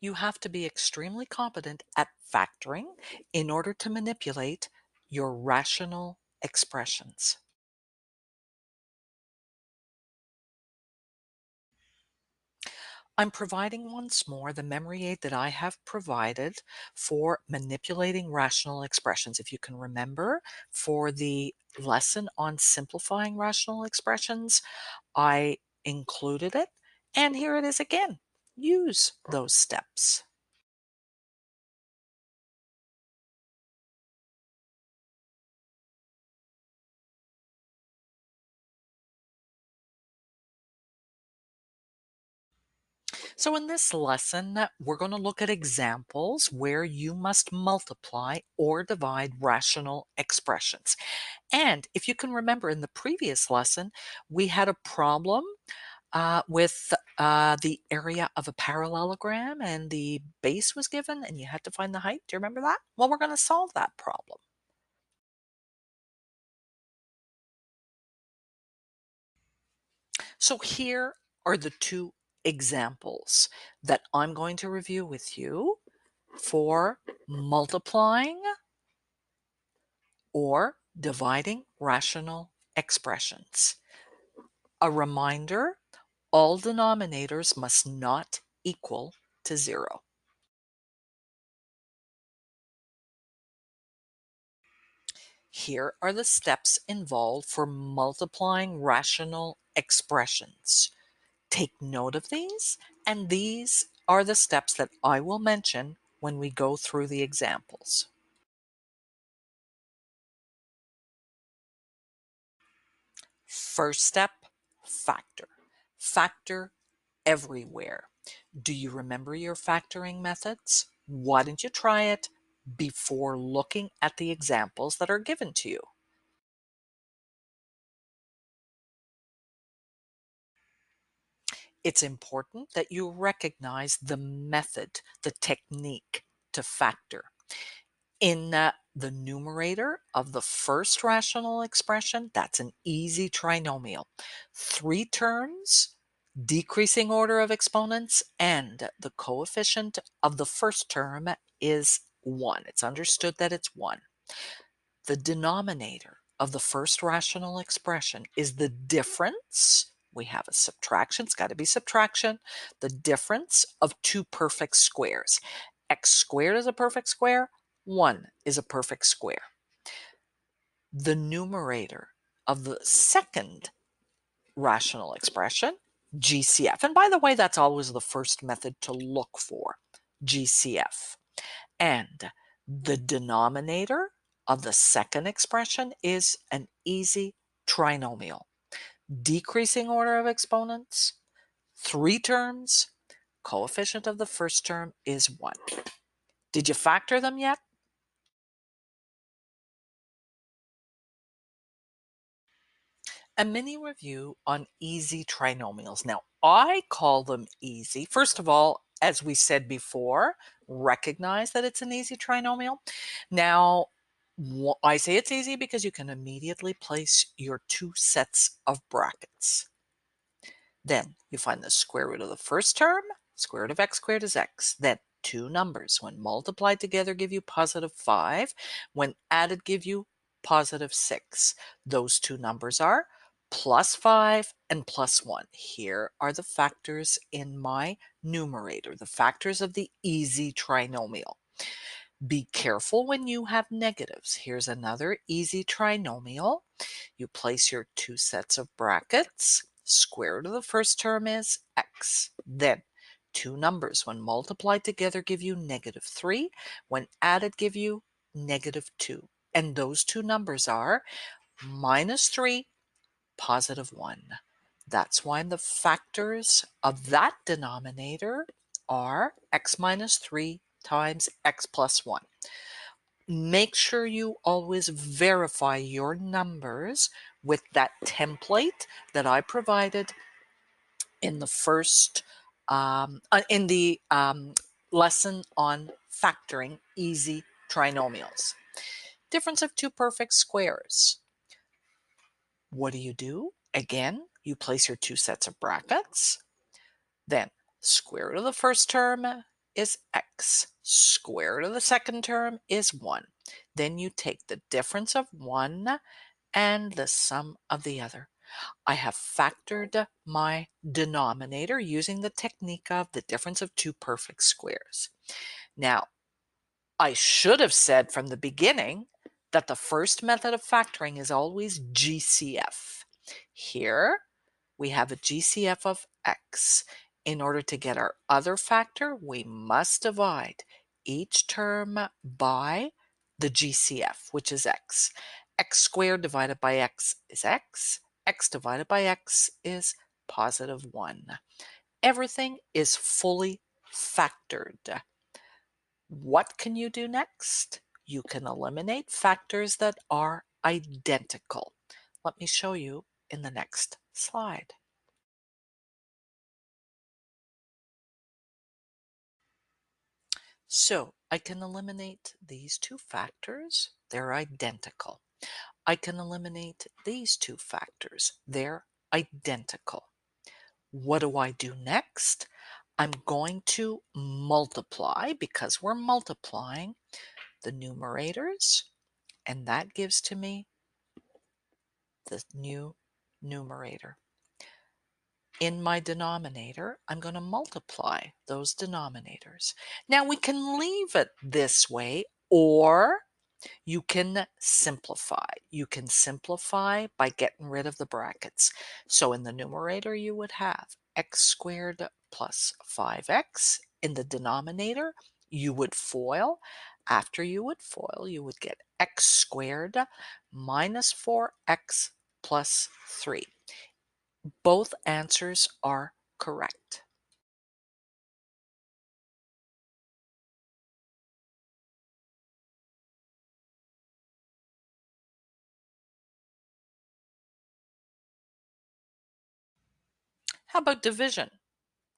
You have to be extremely competent at factoring in order to manipulate your rational expressions. I'm providing once more the memory aid that I have provided for manipulating rational expressions. If you can remember, for the lesson on simplifying rational expressions, I included it, and here it is again. Use those steps. So in this lesson, we're going to look at examples where you must multiply or divide rational expressions. And if you can remember in the previous lesson, we had a problem with the area of a parallelogram and the base was given and you had to find the height. Do you remember that? Well, we're going to solve that problem. So here are the two examples that I'm going to review with you for multiplying or dividing rational expressions. A reminder, all denominators must not equal to 0. Here are the steps involved for multiplying rational expressions. Take note of these, and these are the steps that I will mention when we go through the examples. First step, factor. Factor everywhere. Do you remember your factoring methods? Why don't you try it before looking at the examples that are given to you? It's important that you recognize the method, the technique to factor. In the numerator of the first rational expression, that's an easy trinomial. 3 terms, decreasing order of exponents, and the coefficient of the first term is 1. It's understood that it's 1. The denominator of the first rational expression is the difference. We have a subtraction, it's got to be subtraction. The difference of two perfect squares. X squared is a perfect square, 1 is a perfect square. The numerator of the second rational expression, GCF. And by the way, that's always the first method to look for, GCF. And the denominator of the second expression is an easy trinomial. Decreasing order of exponents, 3 terms, coefficient of the first term is 1. Did you factor them yet? A mini review on easy trinomials. Now, I call them easy. First of all, as we said before, recognize that it's an easy trinomial. Now, I say it's easy because you can immediately place your two sets of brackets. Then you find the square root of the first term, square root of x squared is x. Then two numbers, when multiplied together, give you positive 5. When added, give you positive 6. Those two numbers are plus 5 and plus 1. Here are the factors in my numerator, the factors of the easy trinomial. Be careful when you have negatives. Here's another easy trinomial. You place your two sets of brackets. Square root of the first term is x. Then two numbers when multiplied together give you negative 3. When added give you negative 2. And those two numbers are minus 3, positive 1. That's why the factors of that denominator are x minus 3 times x plus 1. Make sure you always verify your numbers with that template that I provided in the first in the lesson on factoring easy trinomials. Difference of two perfect squares. What do? Again, you place your two sets of brackets. Then square root of the first term is x. Square root of the second term is 1. Then you take the difference of one and the sum of the other. I have factored my denominator using the technique of the difference of two perfect squares. Now, I should have said from the beginning that the first method of factoring is always GCF. Here, we have a GCF of x. In order to get our other factor, we must divide each term by the GCF, which is x. X squared divided by x is x. X divided by x is positive 1. Everything is fully factored. What can you do next? You can eliminate factors that are identical. Let me show you in the next slide. So I can eliminate these two factors. They're identical. I can eliminate these two factors. They're identical. What do I do next? I'm going to multiply, because we're multiplying, the numerators, and that gives to me the new numerator. In my denominator, I'm going to multiply those denominators. Now we can leave it this way, or you can simplify. You can simplify by getting rid of the brackets. So in the numerator, you would have x squared plus 5x. In the denominator, you would FOIL. After you would FOIL, you would get x squared minus 4x plus 3. Both answers are correct. How about division?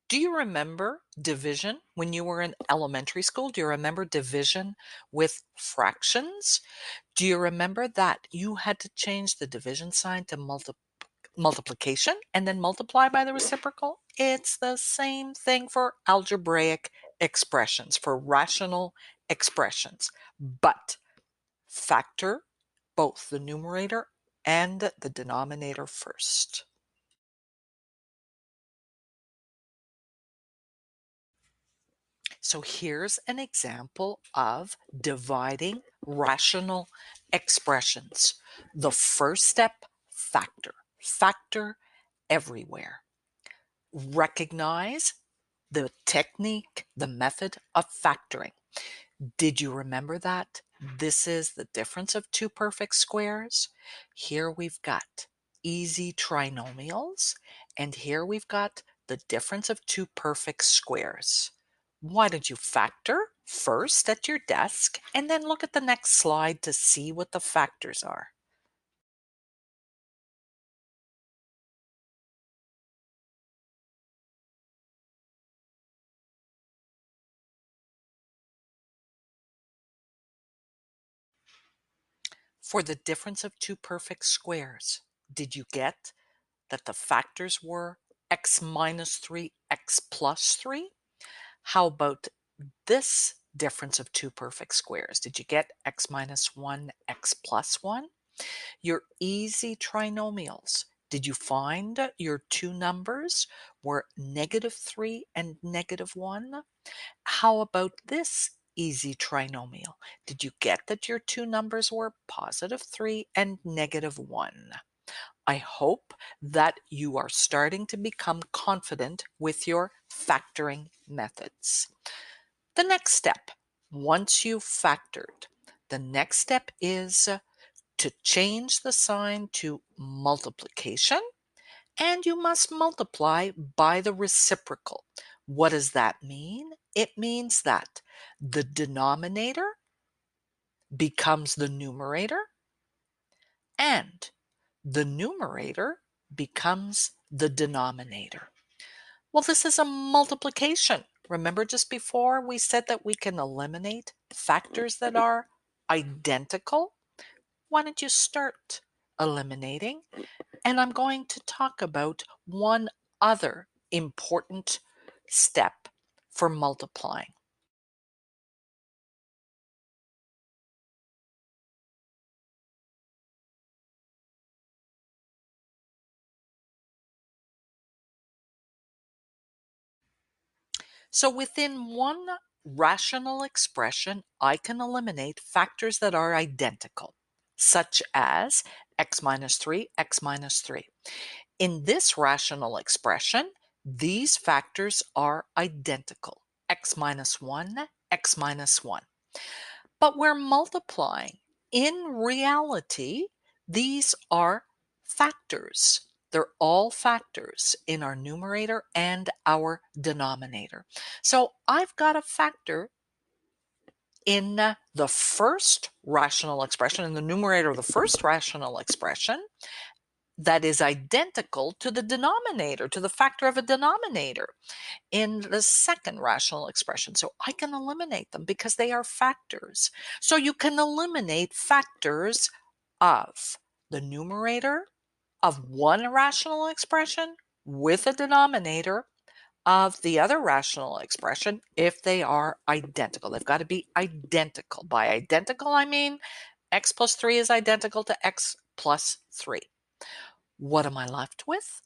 Do you remember division when you were in elementary school? Do you remember division with fractions? Do you remember that you had to change the division sign to multiplication and then multiply by the reciprocal? It's the same thing for algebraic expressions, for rational expressions. But factor both the numerator and the denominator first. So here's an example of dividing rational expressions. The first step, factor. Factor everywhere. Recognize the technique, the method of factoring. Did you remember that? This is the difference of two perfect squares. Here we've got easy trinomials, and here we've got the difference of two perfect squares. Why don't you factor first at your desk and then look at the next slide to see what the factors are? For the difference of two perfect squares, did you get that the factors were x minus 3, x plus 3? How about this difference of two perfect squares? Did you get x minus 1, x plus 1? Your easy trinomials. Did you find your two numbers were negative 3 and negative 1? How about this easy trinomial? Did you get that your two numbers were positive 3 and negative 1? I hope that you are starting to become confident with your factoring methods. The next step, once you've factored, the next step is to change the sign to multiplication, and you must multiply by the reciprocal. What does that mean? It means that the denominator becomes the numerator, and the numerator becomes the denominator. Well, this is a multiplication. Remember just before we said that we can eliminate factors that are identical? Why don't you start eliminating? And I'm going to talk about one other important step for multiplying. So within one rational expression, I can eliminate factors that are identical, such as x minus 3, x minus 3. In this rational expression, these factors are identical, x minus 1, x minus 1. But we're multiplying. In reality, these are factors. They're all factors in our numerator and our denominator. So I've got a factor in the first rational expression, in the numerator of the first rational expression, that is identical to the denominator, to the factor of a denominator in the second rational expression. So I can eliminate them because they are factors. So you can eliminate factors of the numerator of one rational expression with a denominator of the other rational expression if they are identical. They've got to be identical. By identical, I mean x plus 3 is identical to x plus 3. What am I left with?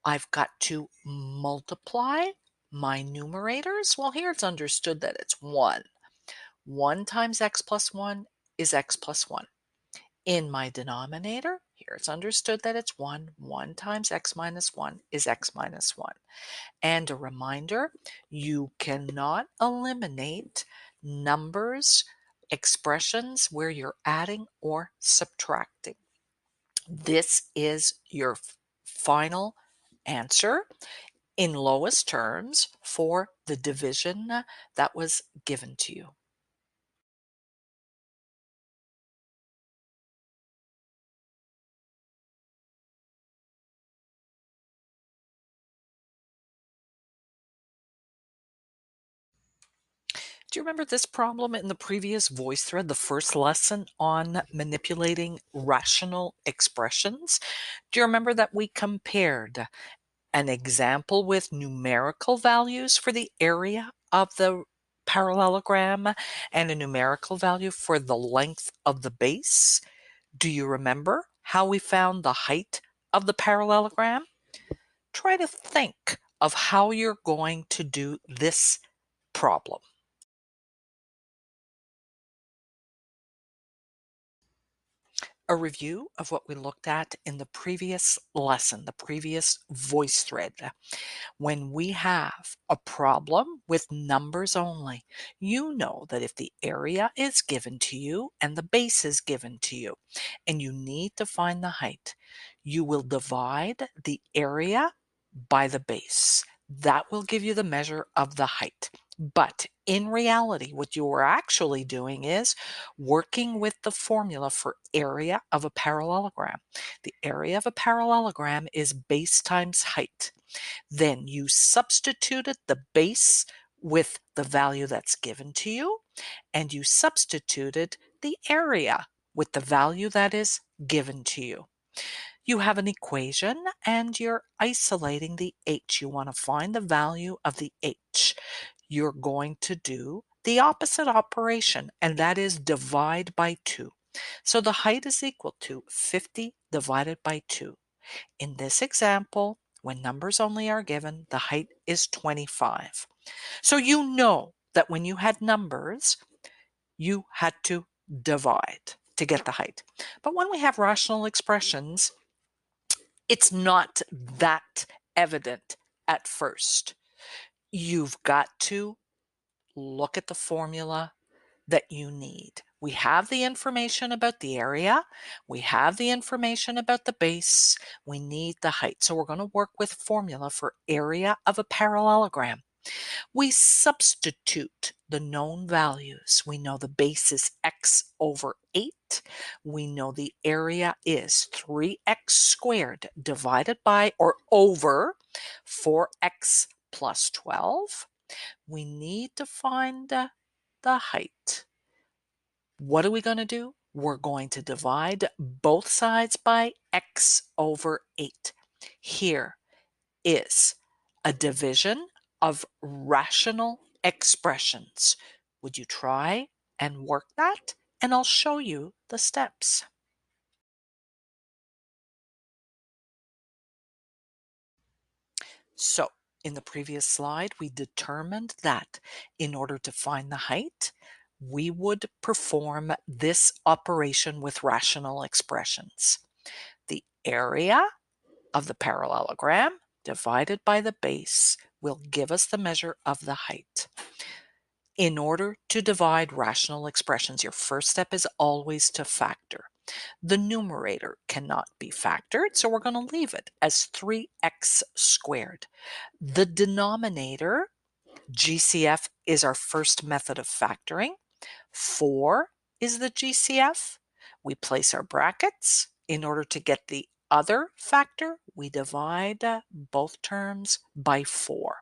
I've got to multiply my numerators. Well, here it's understood that it's 1. 1 times x plus 1 is x plus 1. In my denominator, here it's understood that it's 1. 1 times x minus 1 is x minus 1. And a reminder, you cannot eliminate numbers, expressions where you're adding or subtracting. This is your final answer in lowest terms for the division that was given to you. Do you remember this problem in the previous voice thread, the first lesson on manipulating rational expressions? Do you remember that we compared an example with numerical values for the area of the parallelogram and a numerical value for the length of the base? Do you remember how we found the height of the parallelogram? Try to think of how you're going to do this problem. A review of what we looked at in the previous lesson, the previous voice thread. When we have a problem with numbers only, you know that if the area is given to you and the base is given to you, and you need to find the height, you will divide the area by the base. That will give you the measure of the height. But in reality, what you are actually doing is working with the formula for area of a parallelogram. The area of a parallelogram is base times height. Then you substituted the base with the value that's given to you, and you substituted the area with the value that is given to you. You have an equation and you're isolating the h. You want to find the value of the h. You're going to do the opposite operation, and that is divide by 2. So the height is equal to 50 divided by 2. In this example, when numbers only are given, the height is 25. So you know that when you had numbers, you had to divide to get the height. But when we have rational expressions, it's not that evident at first. You've got to look at the formula that you need. We have the information about the area. We have the information about the base. We need the height. So we're going to work with formula for area of a parallelogram. We substitute the known values. We know the base is x over 8. We know the area is 3x squared divided by or over 4x plus 12. We need to find the height. What are we going to do? We're going to divide both sides by x over 8. Here is a division of rational expressions. Would you try and work that? And I'll show you the steps. So In the previous slide, we determined that in order to find the height, we would perform this operation with rational expressions. The area of the parallelogram divided by the base will give us the measure of the height. In order to divide rational expressions, your first step is always to factor. The numerator cannot be factored, so we're going to leave it as 3x squared. The denominator, GCF, is our first method of factoring. 4 is the GCF. We place our brackets. In order to get the other factor, we divide both terms by 4.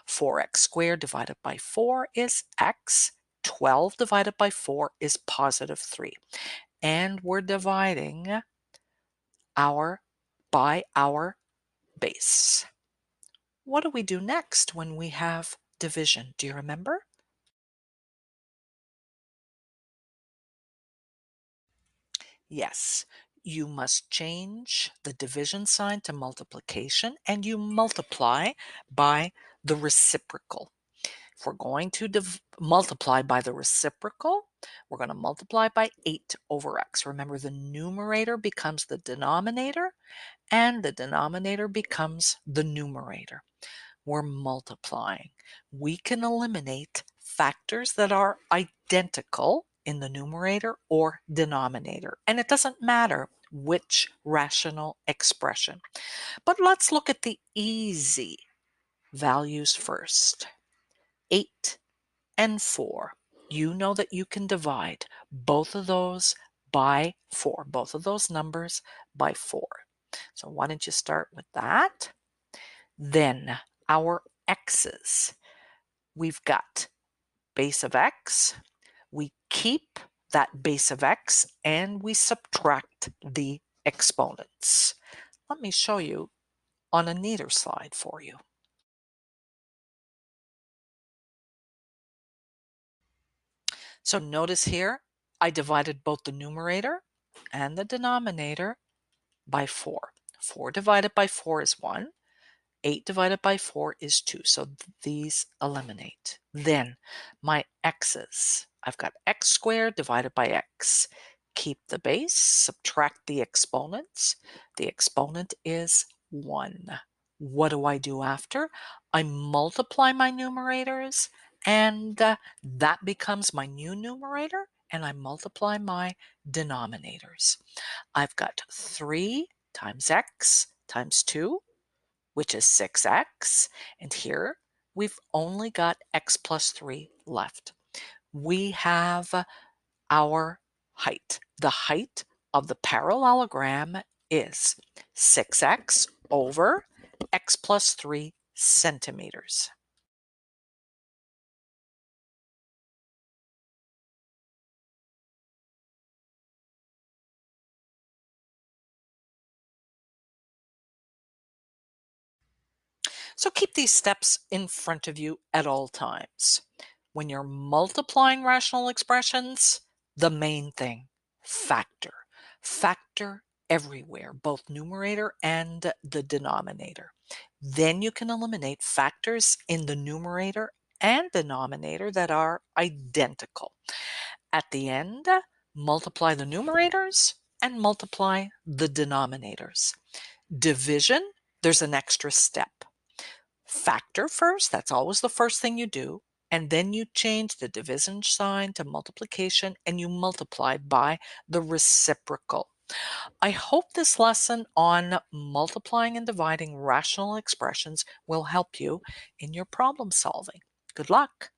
4x squared divided by 4 is x. 12 divided by 4 is positive 3. And we're dividing by our base. What do we do next when we have division? Do you remember? Yes, you must change the division sign to multiplication and you multiply by the reciprocal. If we're going to multiply by the reciprocal, we're going to multiply by 8 over x. Remember, the numerator becomes the denominator and the denominator becomes the numerator. We're multiplying. We can eliminate factors that are identical in the numerator or denominator, and it doesn't matter which rational expression. But let's look at the easy values first. 8 and 4. You know that you can divide both of those by 4, both of those numbers by 4. So why don't you start with that? Then our x's. We've got base of x. We keep that base of x and we subtract the exponents. Let me show you on a neater slide for you. So notice here, I divided both the numerator and the denominator by 4. 4 divided by 4 is 1. 8 divided by 4 is 2, so these eliminate. Then my x's. I've got x squared divided by x. Keep the base, subtract the exponents. The exponent is 1. What do I do after? I multiply my numerators, and that becomes my new numerator, and I multiply my denominators. I've got 3 times x times 2, which is 6x. And here we've only got x plus 3 left. We have our height. The height of the parallelogram is 6x over x plus 3 centimeters. So keep these steps in front of you at all times. When you're multiplying rational expressions, the main thing, factor. Factor everywhere, both numerator and the denominator. Then you can eliminate factors in the numerator and denominator that are identical. At the end, multiply the numerators and multiply the denominators. Division, there's an extra step. Factor first, that's always the first thing you do, and then you change the division sign to multiplication and you multiply by the reciprocal. I hope this lesson on multiplying and dividing rational expressions will help you in your problem solving. Good luck.